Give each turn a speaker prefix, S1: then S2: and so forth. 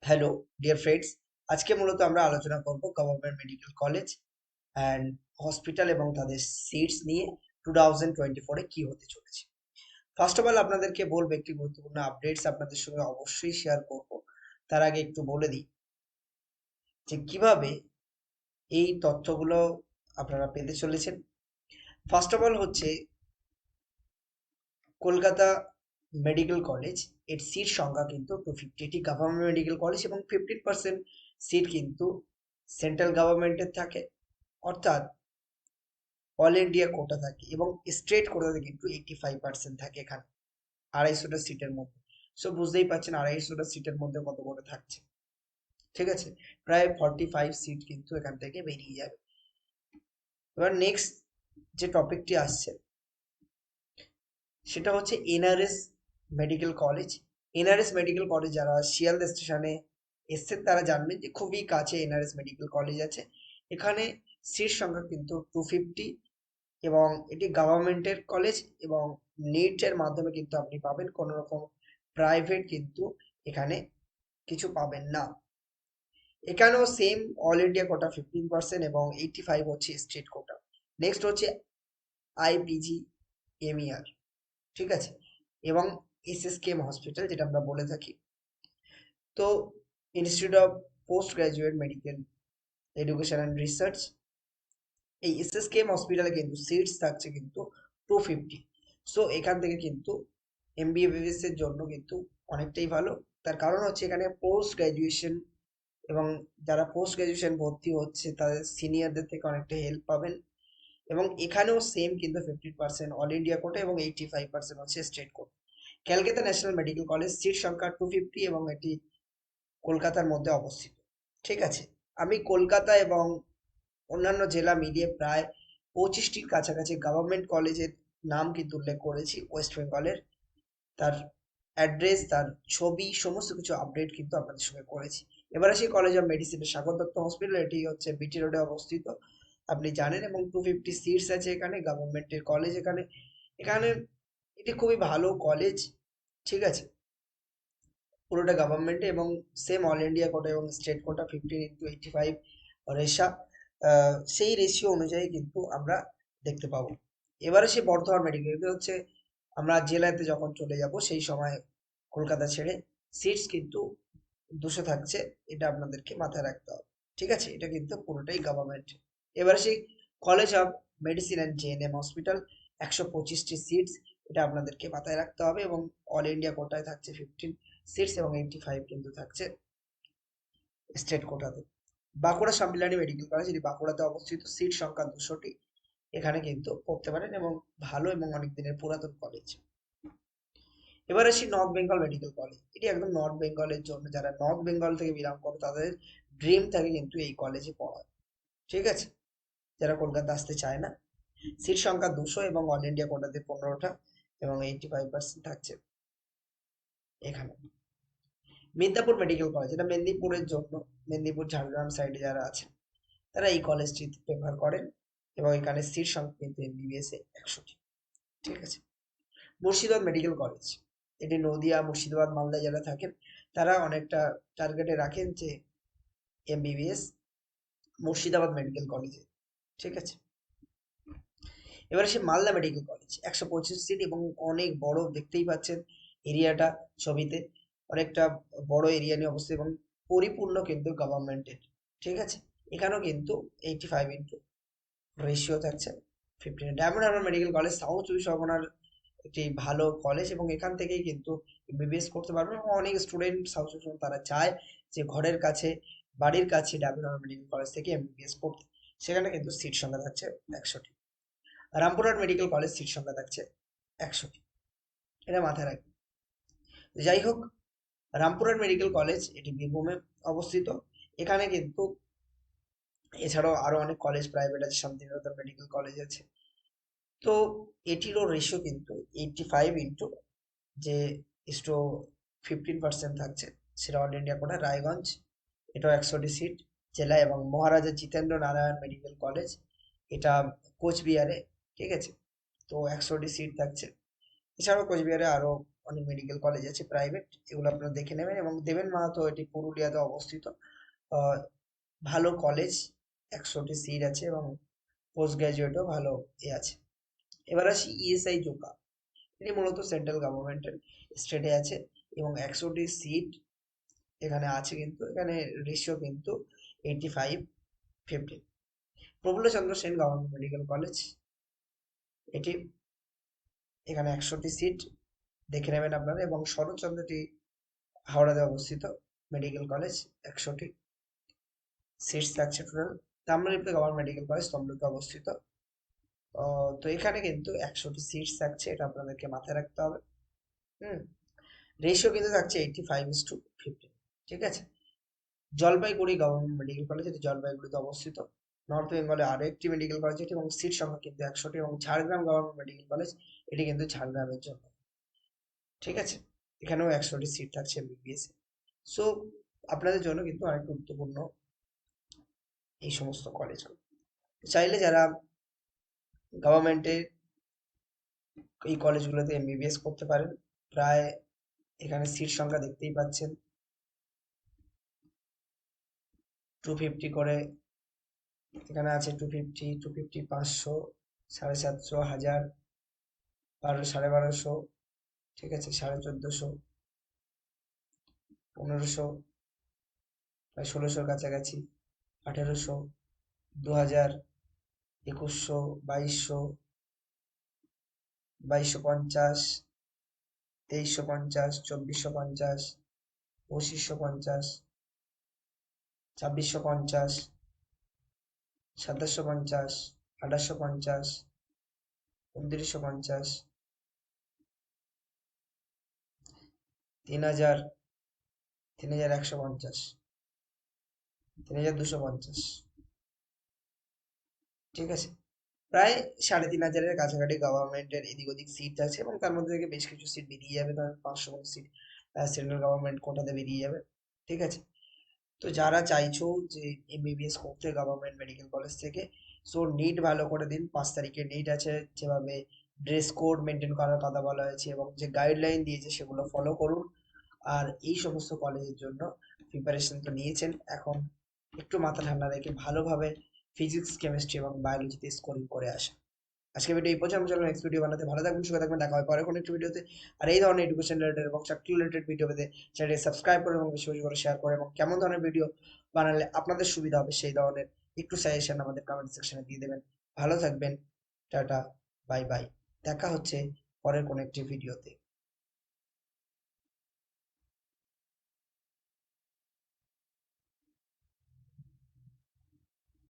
S1: Hello dear friends, আজকে মূলত আমরা আলোচনা করব government medical college and hospital এবং তাদের সিটস নিয়ে 2024-এ কি হতে চলেছে। ফার্স্ট অফ অল আপনাদেরকে বলবো, একটি গুরুত্বপূর্ণ আপডেটস আপনাদের সঙ্গে অবশ্যই শেয়ার করব। তার আগে একটু বলে দিই যে কিভাবে এই তথ্যগুলো আপনারা পেতে চলেছেন। ফার্স্ট অফ অল হচ্ছে কলকাতা মেডিকেল কলেজ, এর সিট সংখ্যা কিন্তু 250। এটি গভর্নমেন্ট মেডিকেল কলেজ এবং 15% সিট কিন্তু সেন্ট্রাল গভর্নমেন্টের থাকে, অর্থাৎ অল ইন্ডিয়া কোটা থাকে, এবং স্টেট কোটাতে কিন্তু 85% থাকে এখানে 250টা সিটের মধ্যে। সো বুঝতেই পারছেন 250টা সিটের মধ্যে কত করে থাকছে। ঠিক আছে, প্রায় 45 সিট কিন্তু এখান থেকে বেরিয়ে যাবে। এবার নেক্সট যে টপিকটি আসছে সেটা হচ্ছে NRS medical college. NRS medical college যারা শিয়ালদা স্টেশনে এসছেন তারা জানবেন যে খুবই কাছে এনআরএস মেডিকেল কলেজ আছে। এখানে সিট সংখ্যা কিন্তু 250 এবং এটি গভর্নমেন্টের কলেজ এবং নিট এর মাধ্যমে কিন্তু আপনি পাবেন, কোনো রকম প্রাইভেট কিন্তু এখানে কিছু পাবেন না। এখানেও সেম অল ইন্ডিয়া কোটা 15% এবং 85 হচ্ছে স্টেট কোটা। নেক্সট হচ্ছে আইপিজি এমইআর, ঠিক আছে, এবং এসএসকেএম হসপিটাল যেটা আমরা বলে থাকি। তো institute of post graduate medical education and research, এই এসএসকেএম হসপিটালে কিন্তু সিটস থাকছে কিন্তু 250। সো এখান থেকে কিন্তু এমবিবিএস এর জন্য কিন্তু অনেকটাই ভালো। তার কারণ হচ্ছে এখানে পোস্ট গ্রাজুয়েশন এবং যারা পোস্ট গ্রাজুয়েশন ভর্তি হচ্ছে তাদের সিনিয়রদের থেকে অনেকটা হেল্প পাবেন। এবং এখানেও সেম কিন্তু 15% অল ইন্ডিয়া কোটা এবং 85% হচ্ছে state quota. Calcutta national medical college, seat সংখ্যা 250 এবং এটি কলকাতার মধ্যে অবস্থিত। ঠিক আছে, আমি কলকাতা এবং অন্যান্য জেলা মিলিয়ে প্রায় 25টির কাছাকাছি গভর্নমেন্ট কলেজের নাম কিন্তু উল্লেখ করেছি ওয়েস্ট বেঙ্গলের। তার অ্যাড্রেস, তার ছবি, সমস্ত কিছু আপডেট কিন্তু আপনাদের সঙ্গে করেছি। এবার আসি কলেজ অফ মেডিসিনের সাগর দত্ত হসপিটাল, এটি হচ্ছে বিটি রোডে অবস্থিত, আপনি জানেন, এবং 250 সিটস আছে এখানে, গভর্নমেন্টের কলেজ এখানে। এখানে এটি খুবই ভালো কলেজ, ঠিক আছে, পুরোটা গভর্নমেন্টে এবং সেম অল ইন্ডিয়া কোটা এবং স্টেট কোটা 15:85 রেশা, সেই রেশিও অনুযায়ী কিন্তু আমরা দেখতে পাবো। এবারে সে বর্ধমান মেডিকেল হচ্ছে, আমরা জেলাতে যখন চলে যাব সেই সময় কলকাতা ছেড়ে সিটস কিন্তু 200 থাকছে, এটা আপনাদেরকে মাথায় রাখতে হবে। ঠিক আছে, এটা কিন্তু পুরোটাই গভর্নমেন্ট। এবারে সেই college of medicine and JNM hospital, 125টি সিটস, এটা আপনাদেরকে মাথায় রাখতে হবে এবং অল ইন্ডিয়া কোটায় থাকছে 15 সিটস এবং 85 কিন্তু থাকছে স্টেট কোটাতে। বাঁকুড়া সম্মিলনী মেডিকেল কলেজ, এটি বাঁকুড়াতে অবস্থিত, সিট সংখ্যা 200টি, এখানে কিন্তু পড়তে পারেন এবং ভালো এবং অনেক দিনের পুরাতন কলেজ। এবার আসি নর্থ বেঙ্গল মেডিকেল কলেজ, এটি একদম নর্থ বেঙ্গলের জন্য, যারা নর্থ বেঙ্গল থেকে বিলং করে তাদের ড্রিম থাকে কিন্তু এই কলেজে পড়া। ঠিক আছে, যারা কলকাতা আসতে চায় না। সিট সংখ্যা 200 এবং অল ইন্ডিয়া কোটাতে 15টা এবং 85% থাকছে এখানে। মিদনাপুর মেডিকেল কলেজ, এটা মেদিনীপুরের জন্য, মেদিনীপুর ঝাড়গ্রাম সাইডে যারা আছেন তারা এই কলেজটি প্রেফার করেন এবং এখানে সিট সংখ্যা কিন্তু এমবিবিএস এ 100টি। ঠিক আছে, মুর্শিদাবাদ মেডিকেল কলেজ, এটি নদিয়া, মুর্শিদাবাদ, মালদায় যারা থাকেন তারা অনেকটা টার্গেটে রাখেন যে এমবিবিএস মুর্শিদাবাদ মেডিকেল কলেজে। ঠিক আছে, এবার সে মালদা মেডিকেল কলেজ, 125 সিট এবং অনেক বড়, দেখতেই পাচ্ছেন এরিয়াটা ছবিতে, অনেকটা বড় এরিয়া নিয়ে অবস্থিত এবং পরিপূর্ণ কিন্তু গভর্নমেন্টের। ঠিক আছে, এখানেও কিন্তু 85 রেশিও থাকছে 15। Diamond Harbour medical college, south চব্বিশ পরগনার একটি ভালো কলেজ এবং এখান থেকেই কিন্তু এমবিবিএস করতে পারবেন এবং অনেক স্টুডেন্ট সাউথ চব্বিশ পরগনা তারা চায় যে ঘরের কাছে, বাড়ির কাছে ডায়মন্ড হারবার মেডিকেল কলেজ থেকে এমবিবিএস পড়তে। সেখানে কিন্তু সিট সংখ্যা থাকছে 100টি। রামপুরহাট মেডিকেল কলেজ, সিট সংখ্যা থাকছে 100টি, এটা মাথায় রাখবেন। যাই হোক, রামপুরহাট মেডিকেল কলেজ এটি বীরভূমে অবস্থিত। এখানে কিন্তু এছাড়াও আরো অনেক কলেজ প্রাইভেট আছে, শান্তিনিকেতন মেডিকেল কলেজ আছে। তো এটিরও রেশিও কিন্তু 85 ইন্টু যে ইস্টো 15% থাকছে, সেটা অল ইন্ডিয়া কোটা। রায়গঞ্জ, এটাও 100টি সিট জেলা, এবং মহারাজা জিতেন্দ্র নারায়ণ মেডিকেল কলেজ, এটা কোচবিহারে। ঠিক আছে, তো 100টি সিট থাকছে। এছাড়াও কোচবিহারে আরো অনেক মেডিকেল কলেজ আছে প্রাইভেট, এগুলো আপনারা দেখে নেবেন। এবং দেবেন মাহাতো এটি পুরুলিয়াতে অবস্থিত। আহ, ভালো কলেজ, 100টি সিট আছে এবং পোস্ট গ্রাজুয়েটও ভালো আছে। এবার আসি ইএসআই জোকা। এটি মূলত সেন্ট্রাল গভর্নমেন্টের স্টেটে আছে এবং 100টি সিট এখানে আছে, কিন্তু এখানে রেশিও কিন্তু 85-15। Prafullachandra Sen government medical college, এটি এখানে 100টি সিট দেখে নেবেন আপনারা। এবং শরৎচন্দ্রটি হাওড়াতে অবস্থিত মেডিকেল কলেজ, 100টি সিটস থাকছে total. Tamralipta government medical college তমলুকে অবস্থিত। তো এখানে কিন্তু 100টি সিটস থাকছে, এটা আপনাদেরকে মাথায় রাখতে হবে। হুম, রেশিও কিন্তু থাকছে 85:15, ঠিক আছে। জলপাইগুড়ি গভর্নমেন্ট মেডিকেল কলেজ, এটি জলপাইগুড়িতে অবস্থিত। নর্থ বেঙ্গলে আরো একটি মেডিকেল কলেজ এটি, এবং সিট সংখ্যা কিন্তু 100টি। এবং ঝাড়গ্রাম গভর্নমেন্ট মেডিকেল কলেজ, এটি কিন্তু ঝাড়গ্রামের জন্য, ঠিক আছে। এখানেও 100টি সিট থাকছে এমবিবিএস। সো আপনাদের জন্য কিন্তু অনেক গুরুত্বপূর্ণ এই সমস্ত কলেজগুলো। চাইলে যারা গভর্নমেন্টের এই কলেজগুলোতে এমবিবিএস করতে পারেন। প্রায় এখানে সিট সংখ্যা দেখতেই পাচ্ছেন, 250 করে এখানে আছে। 250, 250, 500, 750, 1000, 1200, ঠিক আছে, 1450, 1500, প্রায় 1600 কাছাকাছি, 1800, 2000, 2100, 2200, 2250, 2350, 2450, 2550, 2650, 2750, 2850, 2950, 3000, 3150, 3250, ঠিক আছে। প্রায় 3500-এর কাছাকাছি গভর্নমেন্টের এদিক ওদিক সিট আছে, এবং তার মধ্যে থেকে বেশ কিছু সিট বেরিয়ে যাবে, ধরেন 500 মতো সিট সেন্ট্রাল গভর্নমেন্ট কোটাতে বেরিয়ে যাবে, ঠিক আছে। তো যারা চাইছো যে এমবিবিএস করতে গভর্নমেন্ট মেডিকেল কলেজ থেকে, সো নিট ভালো করে দিন। 5 তারিখে নিট আছে, যেভাবে ড্রেস কোড মেনটেন করার কথা বলা হয়েছে এবং যে গাইডলাইন দিয়েছে সেগুলো ফলো করুন। আর এই সমস্ত কলেজের জন্য প্রিপারেশন তো নিয়েছেন, এখন একটু মাথা ঠান্ডা রেখে ভালোভাবে ফিজিক্স, কেমিস্ট্রি এবং বায়োলজিতে স্কোরিং করে আসা। আজকে ভিডিও এই পর্যন্ত, চলো নেক্সট ভিডিও বানাতে। ভালো থাকবেন, সুখে থাকবেন, দেখা হয় পরে কোনো একটি ভিডিওতে। আর এই ধরনের এডুকেশন রিলেটেড এবং চাকরি রিলেটেড ভিডিও পেতে চ্যানেলটি সাবস্ক্রাইব করে এবং বেশি বেশি করে শেয়ার করে, এবং কেমন ধরনের ভিডিও বানালে আপনাদের সুবিধা হবে সেই ধরনের একটু সাজেশন আমাদের কমেন্ট সেকশনে দিয়ে দেবেন। ভালো থাকবেন, টাটা, বাই বাই। দেখা হচ্ছে পরের কোনো একটি ভিডিওতে।